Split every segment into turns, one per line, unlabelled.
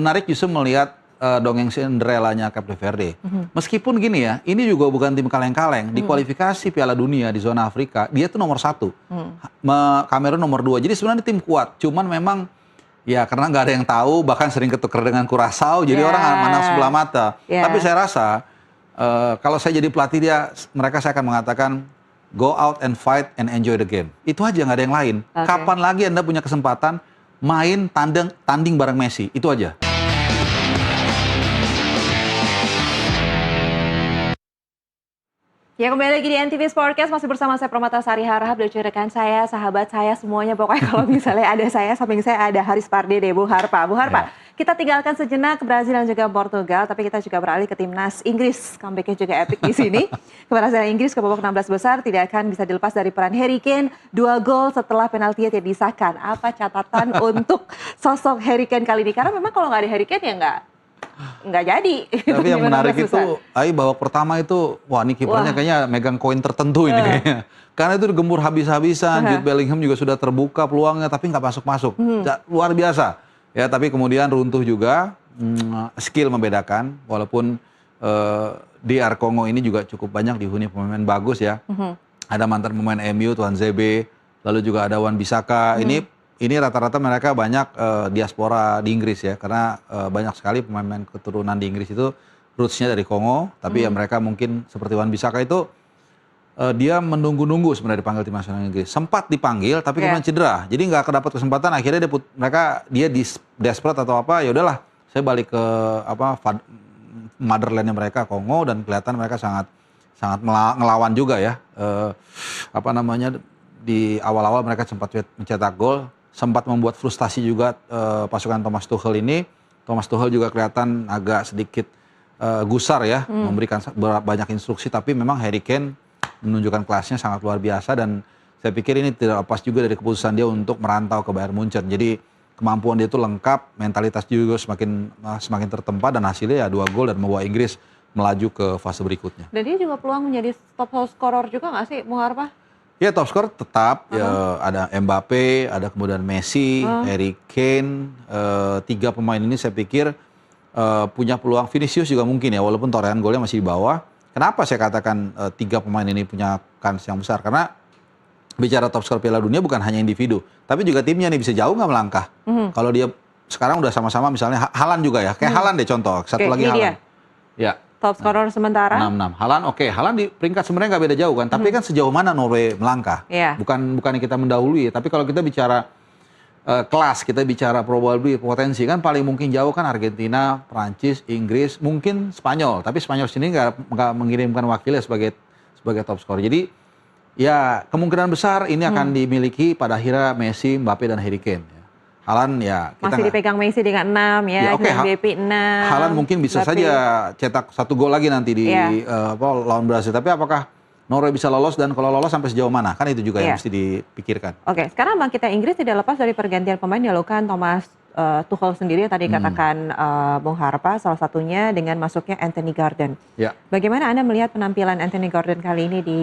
Menarik justru melihat dongeng Cinderella-nya Cape Verde. Meskipun gini ya, ini juga bukan tim kaleng-kaleng. Di kualifikasi Piala Dunia di zona Afrika, dia tuh nomor 1. Kamerun nomor 2. Jadi sebenarnya tim kuat. Cuman memang ya karena nggak ada yang tahu, bahkan sering ketukar dengan Curaçao, jadi orang mandang sebelah mata. Tapi saya rasa kalau saya jadi pelatih saya akan mengatakan go out and fight and enjoy the game. Itu aja, nggak ada yang lain. Kapan lagi Anda punya kesempatan main tanding bareng Messi? Itu aja.
Ya, kembali lagi di NTV Sportcast, masih bersama saya Permatasari Harahap dan rekan saya, sahabat saya semuanya. Pokoknya kalau misalnya ada saya, samping saya ada Haris Pardede, Bu Harpa. Bu Harpa, kita tinggalkan sejenak Brazil dan juga Portugal, tapi kita juga beralih ke timnas Inggris. Comeback-nya juga epic di sini. Keberhasilan Inggris ke babak 16 besar tidak akan bisa dilepas dari peran Harry Kane. 2 gol setelah penaltinya tidak disahkan. Apa catatan untuk sosok Harry Kane kali ini? Karena memang kalau nggak ada Harry Kane ya nggak jadi.
Tapi yang menarik itu, babak pertama itu, wah ini kipernya kayaknya megang koin tertentu ini kayaknya. Karena itu digembur habis-habisan, Jude Bellingham juga sudah terbuka peluangnya, tapi nggak masuk-masuk. Luar biasa. Ya, tapi kemudian runtuh juga, skill membedakan, walaupun DR Kongo ini juga cukup banyak dihuni pemain bagus ya. Ada mantan pemain MU, Tuan Zebe, lalu juga ada Wan Bissaka. Ini rata-rata mereka banyak diaspora di Inggris ya, karena banyak sekali pemain-pemain keturunan di Inggris itu roots-nya dari Kongo, tapi ya mereka mungkin seperti Wan Bissaka itu dia menunggu-nunggu sebenarnya dipanggil tim nasional Inggris. Sempat dipanggil tapi kemudian cedera, jadi nggak kedapat kesempatan. Akhirnya dia desperate atau apa, ya udahlah saya balik ke motherland-nya mereka Kongo, dan kelihatan mereka sangat ngelawan juga ya. Di awal-awal mereka sempat mencetak gol. Sempat membuat frustasi juga pasukan Thomas Tuchel ini. Thomas Tuchel juga kelihatan agak sedikit gusar ya, memberikan banyak instruksi, tapi memang Harry Kane menunjukkan kelasnya sangat luar biasa, dan saya pikir ini tidak lepas juga dari keputusan dia untuk merantau ke Bayern Munchen. Jadi kemampuan dia itu lengkap, mentalitas juga semakin tertempa, dan hasilnya ya 2 gol dan membawa Inggris melaju ke fase berikutnya.
Dan dia juga peluang menjadi top scorer juga nggak sih, Bu Harpa?
Ya, top skor tetap ya, ada Mbappe, ada kemudian Messi, Harry Kane, 3 pemain ini saya pikir punya peluang. Vinicius juga mungkin ya, walaupun torehan golnya masih di bawah. Kenapa saya katakan 3 pemain ini punya kans yang besar? Karena bicara top skor Piala Dunia bukan hanya individu, tapi juga timnya nih bisa jauh nggak melangkah. Kalau dia sekarang udah sama-sama, misalnya Haaland juga ya, kayak Haaland deh contoh, satu lagi Haaland. Ya.
Top scorer sementara.
6-6. Haaland di peringkat sebenarnya nggak beda jauh kan. Tapi kan sejauh mana Norway melangkah. Bukan kita mendahului. Tapi kalau kita bicara kelas, kita bicara probability, potensi, kan paling mungkin jauh kan Argentina, Prancis, Inggris, mungkin Spanyol. Tapi Spanyol sini nggak mengirimkan wakilnya sebagai top scorer. Jadi ya kemungkinan besar ini akan dimiliki pada akhirnya Messi, Mbappe, dan Harry Kane. Haaland ya kita
masih dipegang Messi dengan 6 ya, Mbappe 6.
Haaland mungkin bisa saja cetak 1 gol lagi nanti di lawan Brasil. Tapi apakah Norway bisa lolos, dan kalau lolos sampai sejauh mana? Kan itu juga yang mesti dipikirkan.
Oke, sekarang kita Inggris tidak lepas dari pergantian pemain dilakukan Thomas Tuchel sendiri yang tadi katakan Bung Harpa, salah satunya dengan masuknya Anthony Gordon. Bagaimana Anda melihat penampilan Anthony Gordon kali ini di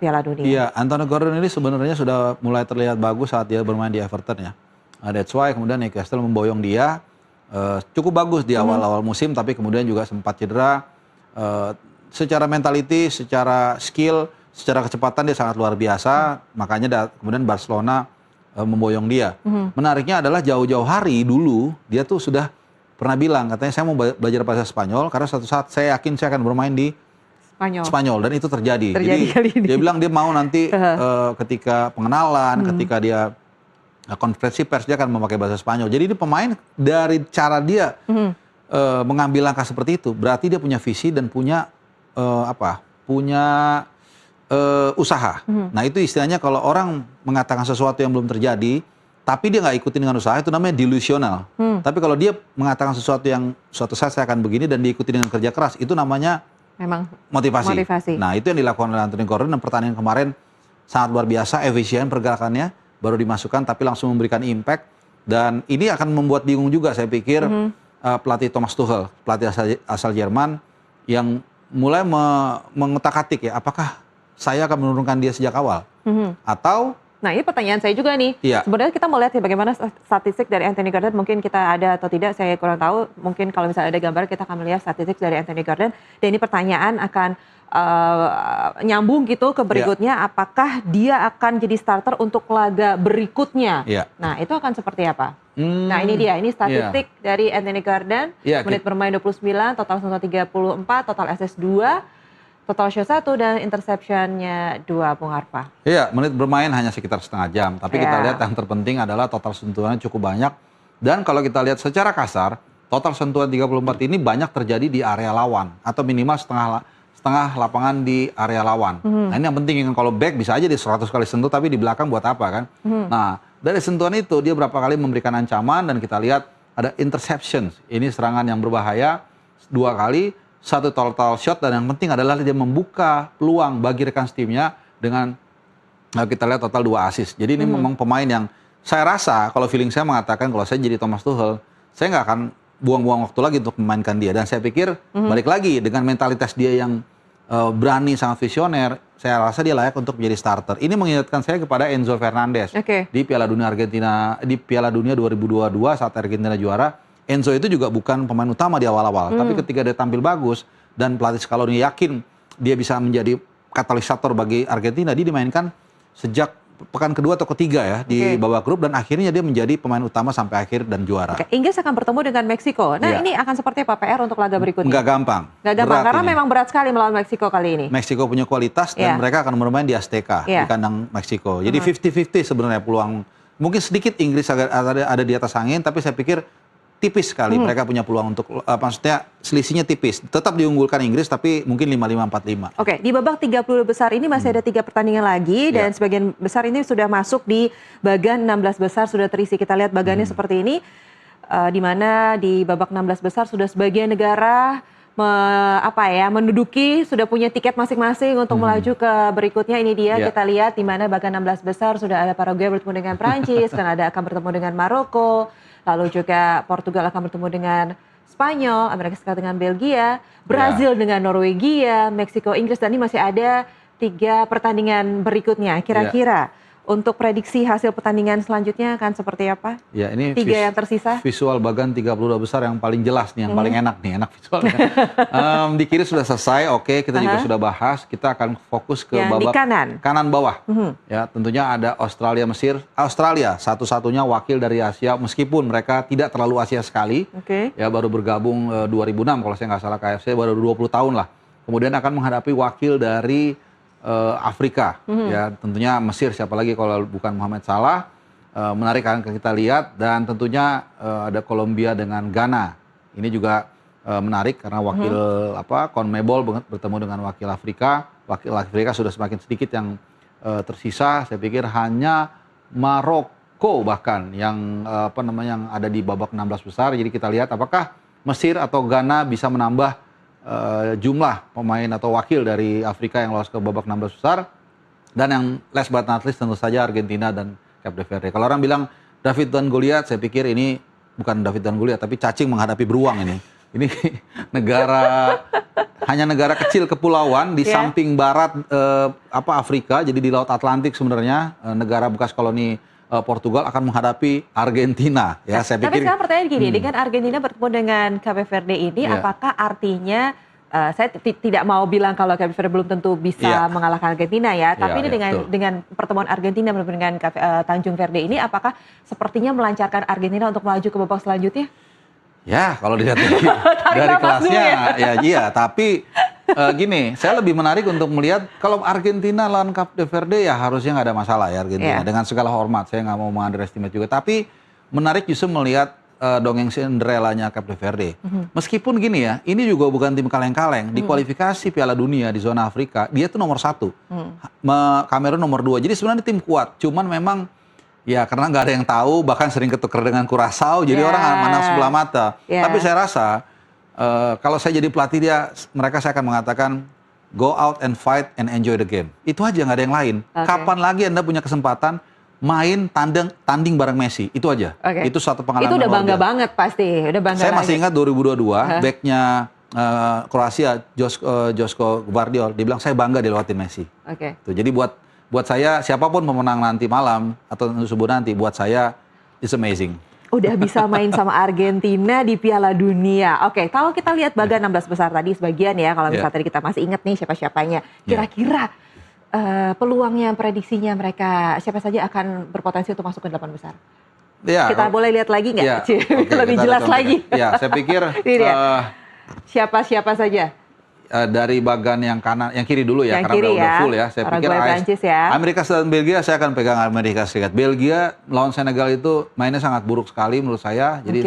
Piala Dunia?
Iya, Anthony Gordon ini sebenarnya sudah mulai terlihat bagus saat dia bermain di Everton ya. That's why kemudian Newcastle memboyong dia cukup bagus di awal-awal musim, tapi kemudian juga sempat cedera. Secara mentality, secara skill, secara kecepatan dia sangat luar biasa. Makanya kemudian Barcelona memboyong dia. Menariknya adalah jauh-jauh hari dulu dia tuh sudah pernah bilang, katanya saya mau belajar bahasa Spanyol karena suatu saat saya yakin saya akan bermain di Spanyol, dan itu terjadi. Jadi dia bilang dia mau nanti ketika pengenalan, ketika dia konferensi pers, dia akan memakai bahasa Spanyol. Jadi ini pemain dari cara dia mengambil langkah seperti itu, berarti dia punya visi dan punya usaha. Nah itu istilahnya kalau orang mengatakan sesuatu yang belum terjadi, tapi dia nggak ikutin dengan usaha, itu namanya delusional. Tapi kalau dia mengatakan sesuatu yang suatu saat saya akan begini dan diikuti dengan kerja keras, itu namanya memang motivasi. Nah itu yang dilakukan oleh Anthony Gordon, dan pertandingan kemarin sangat luar biasa, efisien pergerakannya, baru dimasukkan tapi langsung memberikan impact. Dan ini akan membuat bingung juga saya pikir pelatih Thomas Tuchel, pelatih asal Jerman, yang mulai mengutak-atik ya, apakah saya akan menurunkan dia sejak awal atau
Nah ini pertanyaan saya juga nih.
Iya.
Sebenarnya kita mau lihat ya bagaimana statistik dari Anthony Gordon. Mungkin kita ada atau tidak, saya kurang tahu. Mungkin kalau misalnya ada gambar kita akan melihat statistik dari Anthony Gordon. Dan ini pertanyaan akan nyambung gitu ke berikutnya. Apakah dia akan jadi starter untuk laga berikutnya?
Iya.
Nah itu akan seperti apa? Nah ini dia, ini statistik dari Anthony Gordon. Menit bermain 29, total sentuhan 34, total SS 2. Total shot 1 dan interception-nya 2, Bung Harpa.
Iya, menit bermain hanya sekitar setengah jam. Tapi kita lihat yang terpenting adalah total sentuhannya cukup banyak. Dan kalau kita lihat secara kasar, total sentuhan 34 ini banyak terjadi di area lawan. Atau minimal setengah lapangan di area lawan. Nah ini yang penting, kalau back bisa aja di 100 kali sentuh, tapi di belakang buat apa kan? Nah, dari sentuhan itu dia berapa kali memberikan ancaman, dan kita lihat ada interceptions. Ini serangan yang berbahaya 2 kali. 1 total shot, dan yang penting adalah dia membuka peluang bagi rekan timnya dengan kita lihat total 2 assist. Jadi ini memang pemain yang saya rasa, kalau feeling saya mengatakan kalau saya jadi Thomas Tuchel, saya nggak akan buang-buang waktu lagi untuk memainkan dia. Dan saya pikir balik lagi dengan mentalitas dia yang berani, sangat visioner, saya rasa dia layak untuk menjadi starter. Ini mengingatkan saya kepada Enzo Fernandez di Piala Dunia Argentina, di Piala Dunia 2022 saat Argentina juara. Enzo itu juga bukan pemain utama di awal-awal, tapi ketika dia tampil bagus dan pelatih Scaloni yakin dia bisa menjadi katalisator bagi Argentina, dia dimainkan sejak pekan kedua atau ketiga ya di babak grup, dan akhirnya dia menjadi pemain utama sampai akhir dan juara.
Inggris akan bertemu dengan Meksiko. Nah ini akan seperti apa PR untuk laga berikutnya?
Nggak gampang.
Nggak gampang karena memang berat sekali melawan Meksiko kali ini.
Meksiko punya kualitas dan mereka akan bermain di Azteca di kandang Meksiko. Jadi 50-50 sebenarnya peluang. Mungkin sedikit Inggris ada di atas angin, tapi saya pikir tipis sekali mereka punya peluang untuk maksudnya selisihnya tipis. Tetap diunggulkan Inggris tapi mungkin 5-5, 4-5.
Oke, di babak 30 besar ini masih ada 3 pertandingan lagi dan sebagian besar ini sudah masuk di bagan 16 besar sudah terisi. Kita lihat bagannya seperti ini di mana di babak 16 besar sudah sebagian negara menduduki, sudah punya tiket masing-masing untuk melaju ke berikutnya. Ini dia kita lihat di mana bagan 16 besar sudah ada Paraguay bertemu dengan Prancis, Kanada akan bertemu dengan Maroko. Lalu juga Portugal akan bertemu dengan Spanyol, Amerika Serikat dengan Belgia, Brazil dengan Norwegia, Meksiko, Inggris, dan ini masih ada 3 pertandingan berikutnya. Kira-kira untuk prediksi hasil pertandingan selanjutnya akan seperti apa? Ya, ini 3 yang tersisa.
Visual bagan 32 besar yang paling jelas nih, yang paling enak nih, enak visualnya. Di kiri sudah selesai, oke, kita juga sudah bahas. Kita akan fokus ke
yang
babak
di
kanan bawah. Ya, tentunya ada Australia, Mesir. Australia satu-satunya wakil dari Asia, meskipun mereka tidak terlalu Asia sekali. Ya, baru bergabung 2006 kalau saya nggak salah, KFC baru 20 tahun lah. Kemudian akan menghadapi wakil dari Afrika, ya tentunya Mesir, siapa lagi kalau bukan Mohamed Salah. Menarik akan kita lihat, dan tentunya ada Kolombia dengan Ghana. Ini juga menarik karena wakil CONMEBOL bertemu dengan wakil Afrika. Wakil Afrika sudah semakin sedikit yang tersisa. Saya pikir hanya Maroko bahkan yang yang ada di babak 16 besar. Jadi kita lihat apakah Mesir atau Ghana bisa menambah jumlah pemain atau wakil dari Afrika yang lolos ke babak 16 besar. Dan yang last but not least tentu saja Argentina dan Cape Verde. Kalau orang bilang David dan Goliat, saya pikir ini bukan David dan Goliat, tapi cacing menghadapi beruang ini. Ini hanya negara kecil kepulauan di samping barat Afrika, jadi di Laut Atlantik sebenarnya, negara bekas koloni Portugal akan menghadapi Argentina. Ya, saya pikir.
Tapi sekarang pertanyaan gini, dengan Argentina bertemu dengan Cape Verde ini, apakah artinya, saya tidak mau bilang kalau Cape Verde belum tentu bisa mengalahkan Argentina ya, tapi ini dengan pertemuan Argentina dengan Tanjung Verde ini, apakah sepertinya melancarkan Argentina untuk melaju ke babak selanjutnya?
Ya, kalau dilihat dari kelasnya, iya. Tapi gini, saya lebih menarik untuk melihat kalau Argentina lawan Cape Verde ya harusnya nggak ada masalah ya Argentina. Dengan segala hormat, saya nggak mau underestimate juga. Tapi menarik justru melihat dongeng Cinderella-nya Cape Verde. Meskipun gini ya, ini juga bukan tim kaleng-kaleng. Di kualifikasi Piala Dunia di zona Afrika, dia tuh nomor 1. Kamerun nomor 2. Jadi sebenarnya tim kuat. Cuman memang ya karena nggak ada yang tahu, bahkan sering ketukar dengan Curaçao, jadi orang mandang sebelah mata. Tapi saya rasa kalau saya jadi pelatih mereka saya akan mengatakan go out and fight and enjoy the game. Itu aja, nggak ada yang lain. Kapan lagi Anda punya kesempatan main tanding bareng Messi, itu aja. Itu suatu pengalaman.
Itu udah bangga banget pasti, udah bangga.
Saya masih ingat 2022 backnya Kroasia, Josko Gvardiol, dia bilang saya bangga dilewatin Messi. Tuh, jadi buat buat saya siapapun pemenang nanti malam atau subuh nanti, buat saya it's amazing.
Udah bisa main sama Argentina di Piala Dunia. Oke, kalau kita lihat bagan 16 besar tadi sebagian ya, kalau misalnya tadi kita masih ingat nih siapa-siapanya. Kira-kira peluangnya, prediksinya mereka siapa saja akan berpotensi untuk masuk ke 8 besar?
Ya,
Kita boleh lihat lagi nggak?
Ya,
Lebih jelas lagi.
Ya, saya pikir
siapa-siapa saja?
Dari bagan yang kanan, yang kiri dulu ya,
yang
karena
kiri
udah full ya. Saya pikir
Prancis ya.
Amerika Serikat dan Belgia, saya akan pegang Amerika Serikat. Belgia lawan Senegal itu mainnya sangat buruk sekali menurut saya. Jadi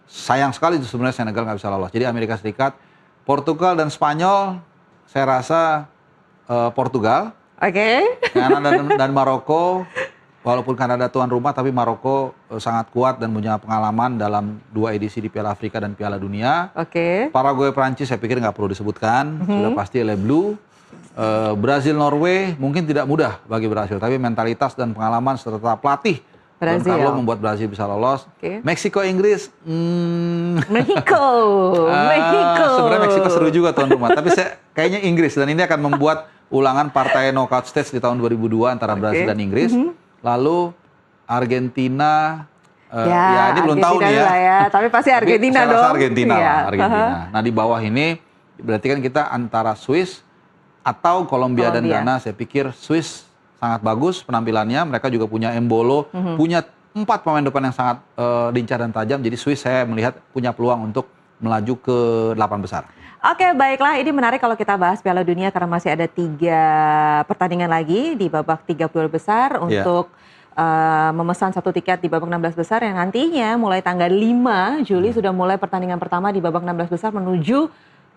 sayang sekali itu sebenarnya Senegal nggak bisa lolos. Jadi Amerika Serikat, Portugal dan Spanyol, saya rasa Portugal. Kanada dan Maroko. Walaupun Kanada tuan rumah, tapi Maroko sangat kuat dan punya pengalaman dalam 2 edisi di Piala Afrika dan Piala Dunia. Paraguay, Prancis saya pikir nggak perlu disebutkan, sudah pasti Le Bleu. Brazil, Norway mungkin tidak mudah bagi Brazil, tapi mentalitas dan pengalaman serta pelatih Don Carlo membuat Brazil bisa lolos. Meksiko, Inggris,
Meksiko.
Sebenarnya Meksiko seru juga tuan rumah, tapi kayaknya Inggris, dan ini akan membuat ulangan partai knockout stage di tahun 2002 antara Brazil dan Inggris. Lalu Argentina, ya ini belum tahu nih ya.
Tapi pasti Argentina dong.
Argentina. Nah di bawah ini berarti kan kita antara Swiss atau Kolombia dan Ghana. Saya pikir Swiss sangat bagus penampilannya. Mereka juga punya Embolo, punya 4 pemain depan yang sangat lincah dan tajam. Jadi Swiss saya melihat punya peluang untuk melaju ke 8 besar.
Oke, baiklah. Ini menarik kalau kita bahas Piala Dunia karena masih ada 3 pertandingan lagi di babak 32 besar untuk memesan 1 tiket di babak 16 besar yang nantinya mulai tanggal 5 Juli sudah mulai pertandingan pertama di babak 16 besar menuju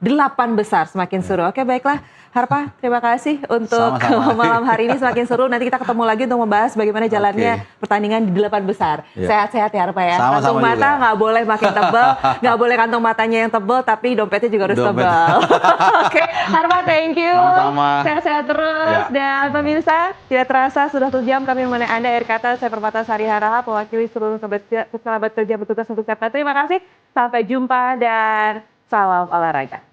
8 besar. Semakin seru. Oke, baiklah. Harpa, terima kasih untuk malam hari ini, semakin seru. Nanti kita ketemu lagi untuk membahas bagaimana jalannya pertandingan di 8 besar. Sehat-sehat ya Harpa ya. Kantong mata nggak boleh makin tebal, nggak boleh kantong matanya yang tebal, tapi dompetnya juga harus tebal. Oke, Harpa, thank you. Sehat-sehat terus. Dan pemirsa, tidak terasa sudah 1 jam kami menemani Anda. Akhir kata, saya Permata Sari Harahap, mewakili seluruh sahabat kerja bertugas untuk Septa. Terima kasih, sampai jumpa dan salam olahraga.